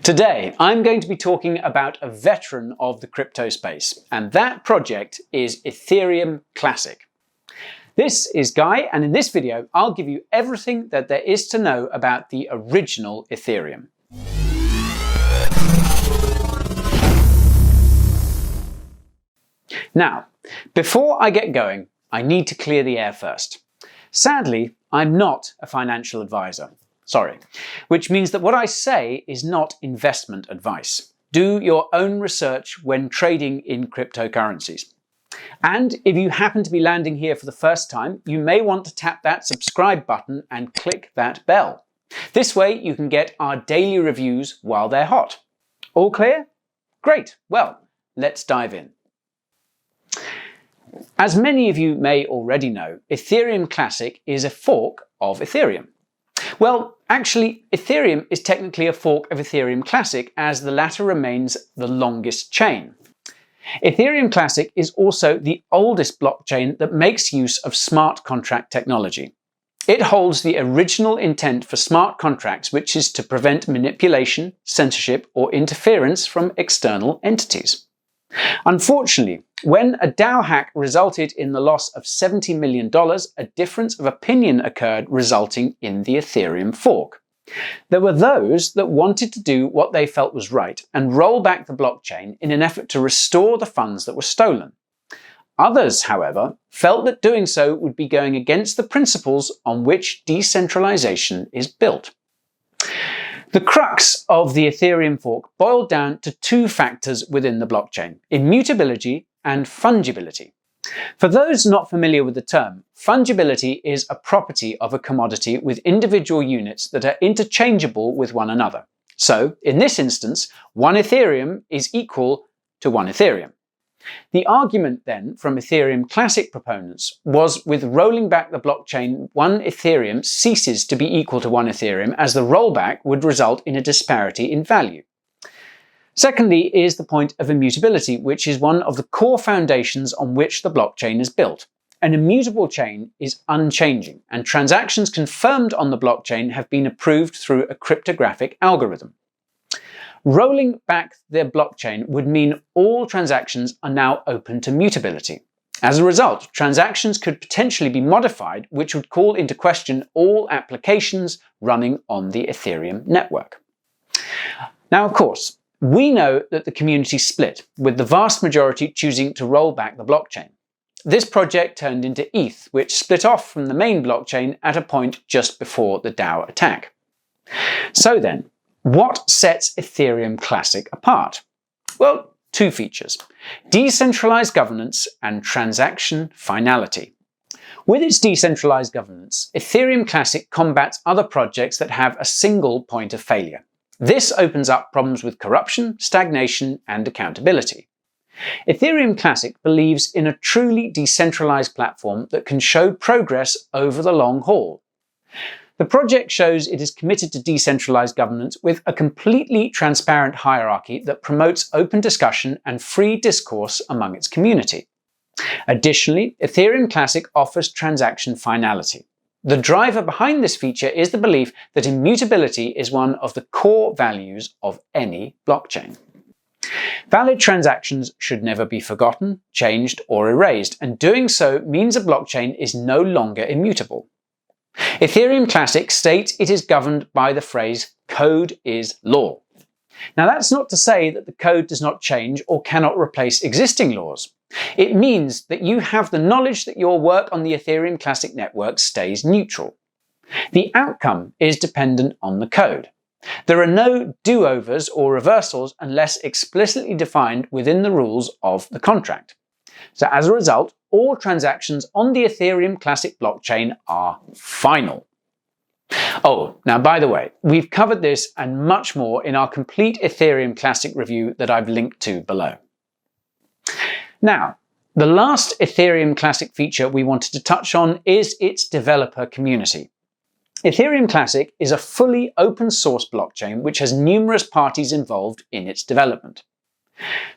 Today, I'm going to be talking about a veteran of the crypto space, and that project is Ethereum Classic. This is Guy, and in this video, I'll give you everything that there is to know about the original Ethereum. Now, before I get going, I need to clear the air first. Sadly, I'm not a financial advisor. Sorry. Which means that what I say is not investment advice. Do your own research when trading in cryptocurrencies. And if you happen to be landing here for the first time, you may want to tap that subscribe button and click that bell. This way you can get our daily reviews while they're hot. All clear? Great. Well, let's dive in. As many of you may already know, Ethereum Classic is a fork of Ethereum. Well, actually, Ethereum is technically a fork of Ethereum Classic, as the latter remains the longest chain. Ethereum Classic is also the oldest blockchain that makes use of smart contract technology. It holds the original intent for smart contracts, which is to prevent manipulation, censorship, or interference from external entities. Unfortunately, when a DAO hack resulted in the loss of $70 million, a difference of opinion occurred, resulting in the Ethereum fork. There were those that wanted to do what they felt was right and roll back the blockchain in an effort to restore the funds that were stolen. Others, however, felt that doing so would be going against the principles on which decentralization is built. The crux of the Ethereum fork boiled down to two factors within the blockchain: immutability and fungibility. For those not familiar with the term, fungibility is a property of a commodity with individual units that are interchangeable with one another. So, in this instance, one Ethereum is equal to one Ethereum. The argument then from Ethereum Classic proponents was, with rolling back the blockchain, one Ethereum ceases to be equal to one Ethereum, as the rollback would result in a disparity in value. Secondly is the point of immutability, which is one of the core foundations on which the blockchain is built. An immutable chain is unchanging, and transactions confirmed on the blockchain have been approved through a cryptographic algorithm. Rolling back the blockchain would mean all transactions are now open to mutability. As a result, transactions could potentially be modified, which would call into question all applications running on the Ethereum network. Now, of course, we know that the community split, with the vast majority choosing to roll back the blockchain. This project turned into ETH, which split off from the main blockchain at a point just before the DAO attack. So then, what sets Ethereum Classic apart? Well, two features: decentralized governance and transaction finality. With its decentralized governance, Ethereum Classic combats other projects that have a single point of failure. This opens up problems with corruption, stagnation, and accountability. Ethereum Classic believes in a truly decentralized platform that can show progress over the long haul. The project shows it is committed to decentralized governance with a completely transparent hierarchy that promotes open discussion and free discourse among its community. Additionally, Ethereum Classic offers transaction finality. The driver behind this feature is the belief that immutability is one of the core values of any blockchain. Valid transactions should never be forgotten, changed, or erased, and doing so means a blockchain is no longer immutable. Ethereum Classic states it is governed by the phrase "code is law." Now, that's not to say that the code does not change or cannot replace existing laws. It means that you have the knowledge that your work on the Ethereum Classic network stays neutral. The outcome is dependent on the code. There are no do-overs or reversals unless explicitly defined within the rules of the contract. So as a result, all transactions on the Ethereum Classic blockchain are final. Oh, now by the way, we've covered this and much more in our complete Ethereum Classic review that I've linked to below. Now, the last Ethereum Classic feature we wanted to touch on is its developer community. Ethereum Classic is a fully open source blockchain which has numerous parties involved in its development.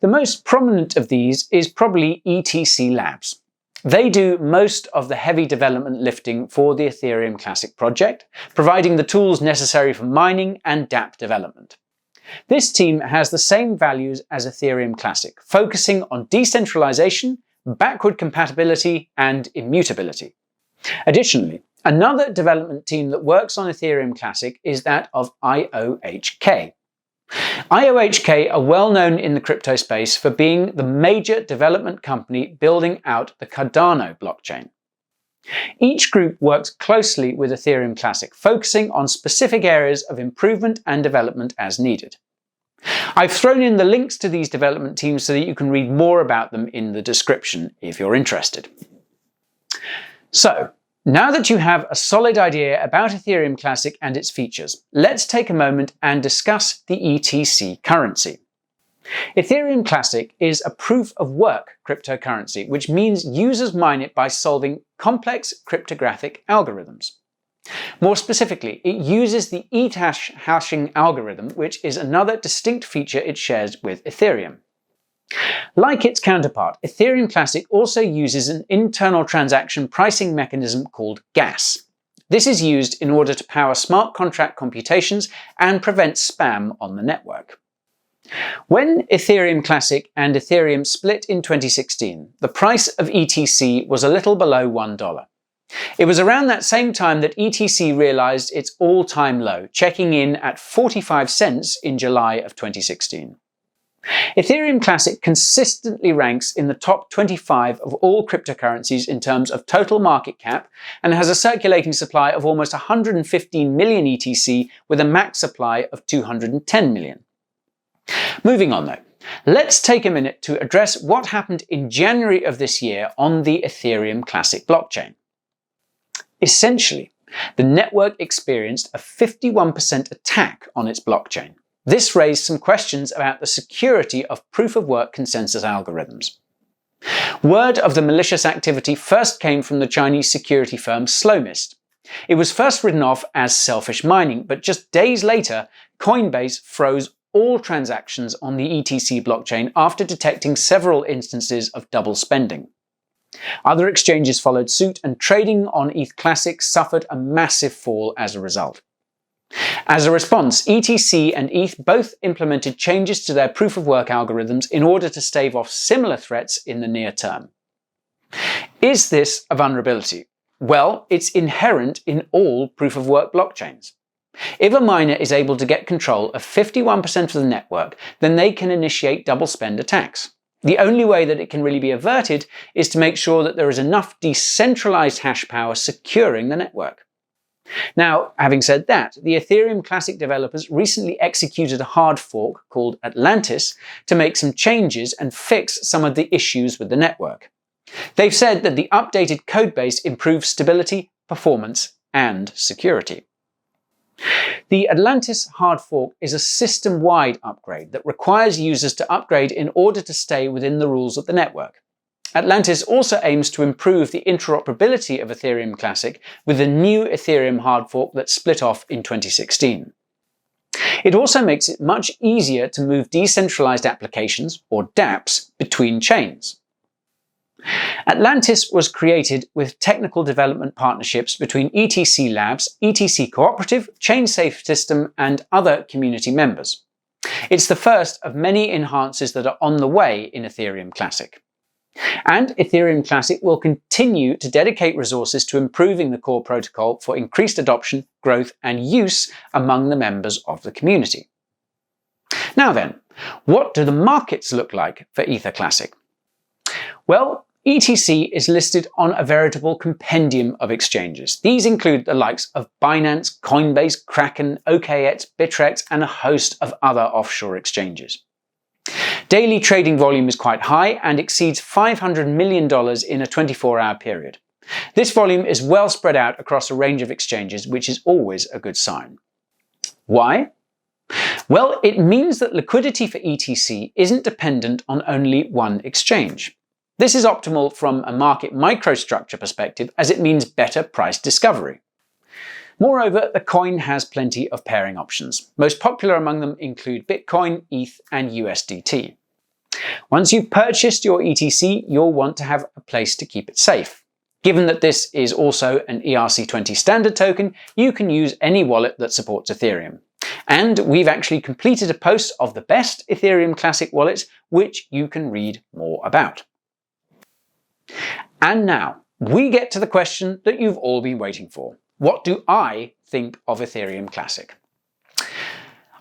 The most prominent of these is probably ETC Labs. They do most of the heavy development lifting for the Ethereum Classic project, providing the tools necessary for mining and dApp development. This team has the same values as Ethereum Classic, focusing on decentralization, backward compatibility, and immutability. Additionally, another development team that works on Ethereum Classic is that of IOHK. IOHK are well known in the crypto space for being the major development company building out the Cardano blockchain. Each group works closely with Ethereum Classic, focusing on specific areas of improvement and development as needed. I've thrown in the links to these development teams so that you can read more about them in the description if you're interested. So, now that you have a solid idea about Ethereum Classic and its features, let's take a moment and discuss the ETC currency. Ethereum Classic is a proof-of-work cryptocurrency, which means users mine it by solving complex cryptographic algorithms. More specifically, it uses the EThash hashing algorithm, which is another distinct feature it shares with Ethereum. Like its counterpart, Ethereum Classic also uses an internal transaction pricing mechanism called gas. This is used in order to power smart contract computations and prevent spam on the network. When Ethereum Classic and Ethereum split in 2016, the price of ETC was a little below $1. It was around that same time that ETC realized its all-time low, checking in at 45 cents in July of 2016. Ethereum Classic consistently ranks in the top 25 of all cryptocurrencies in terms of total market cap and has a circulating supply of almost 115 million ETC with a max supply of 210 million. Moving on though, let's take a minute to address what happened in January of this year on the Ethereum Classic blockchain. Essentially, the network experienced a 51% attack on its blockchain. This raised some questions about the security of proof-of-work consensus algorithms. Word of the malicious activity first came from the Chinese security firm Slowmist. It was first written off as selfish mining, but just days later, Coinbase froze all transactions on the ETC blockchain after detecting several instances of double spending. Other exchanges followed suit, and trading on ETH Classic suffered a massive fall as a result. As a response, ETC and ETH both implemented changes to their proof-of-work algorithms in order to stave off similar threats in the near term. Is this a vulnerability? Well, it's inherent in all proof-of-work blockchains. If a miner is able to get control of 51% of the network, then they can initiate double spend attacks. The only way that it can really be averted is to make sure that there is enough decentralized hash power securing the network. Now, having said that, the Ethereum Classic developers recently executed a hard fork called Atlantis to make some changes and fix some of the issues with the network. They've said that the updated codebase improves stability, performance, and security. The Atlantis hard fork is a system-wide upgrade that requires users to upgrade in order to stay within the rules of the network. Atlantis also aims to improve the interoperability of Ethereum Classic with the new Ethereum hard fork that split off in 2016. It also makes it much easier to move decentralized applications, or dApps, between chains. Atlantis was created with technical development partnerships between ETC Labs, ETC Cooperative, ChainSafe System, and other community members. It's the first of many enhancers that are on the way in Ethereum Classic. And Ethereum Classic will continue to dedicate resources to improving the core protocol for increased adoption, growth, and use among the members of the community. Now then, what do the markets look like for Ether Classic? Well, ETC is listed on a veritable compendium of exchanges. These include the likes of Binance, Coinbase, Kraken, OKX, Bittrex, and a host of other offshore exchanges. Daily trading volume is quite high and exceeds $500 million in a 24-hour period. This volume is well spread out across a range of exchanges, which is always a good sign. Why? Well, it means that liquidity for ETC isn't dependent on only one exchange. This is optimal from a market microstructure perspective, as it means better price discovery. Moreover, the coin has plenty of pairing options. Most popular among them include Bitcoin, ETH, and USDT. Once you've purchased your ETC, you'll want to have a place to keep it safe. Given that this is also an ERC20 standard token, you can use any wallet that supports Ethereum. And we've actually completed a post of the best Ethereum Classic wallets, which you can read more about. And now we get to the question that you've all been waiting for. What do I think of Ethereum Classic?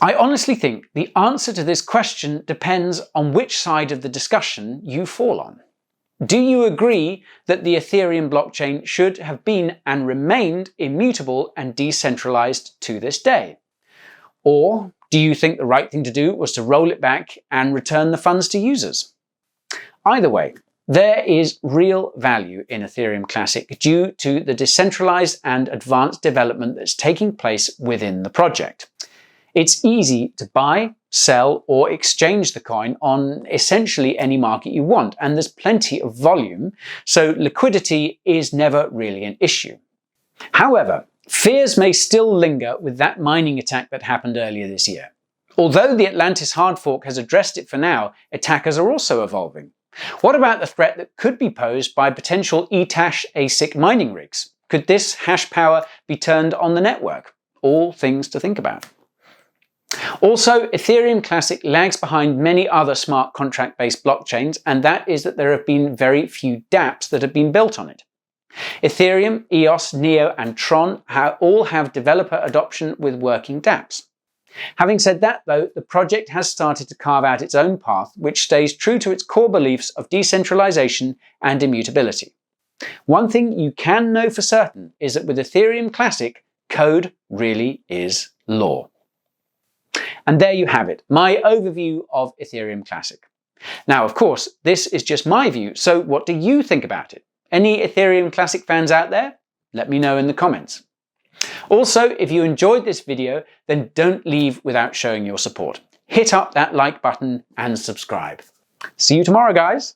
I honestly think the answer to this question depends on which side of the discussion you fall on. Do you agree that the Ethereum blockchain should have been and remained immutable and decentralized to this day? Or do you think the right thing to do was to roll it back and return the funds to users? Either way, there is real value in Ethereum Classic due to the decentralized and advanced development that's taking place within the project. It's easy to buy, sell, or exchange the coin on essentially any market you want, and there's plenty of volume, so liquidity is never really an issue. However, fears may still linger with that mining attack that happened earlier this year. Although the Atlantis hard fork has addressed it for now, attackers are also evolving. What about the threat that could be posed by potential Etash ASIC mining rigs? Could this hash power be turned on the network? All things to think about. Also, Ethereum Classic lags behind many other smart contract-based blockchains, and that is that there have been very few dApps that have been built on it. Ethereum, EOS, Neo, and Tron all have developer adoption with working dApps. Having said that, though, the project has started to carve out its own path, which stays true to its core beliefs of decentralization and immutability. One thing you can know for certain is that with Ethereum Classic, code really is law. And there you have it, my overview of Ethereum Classic. Now, of course, this is just my view, so what do you think about it? Any Ethereum Classic fans out there? Let me know in the comments. Also, if you enjoyed this video, then don't leave without showing your support. Hit up that like button and subscribe. See you tomorrow, guys.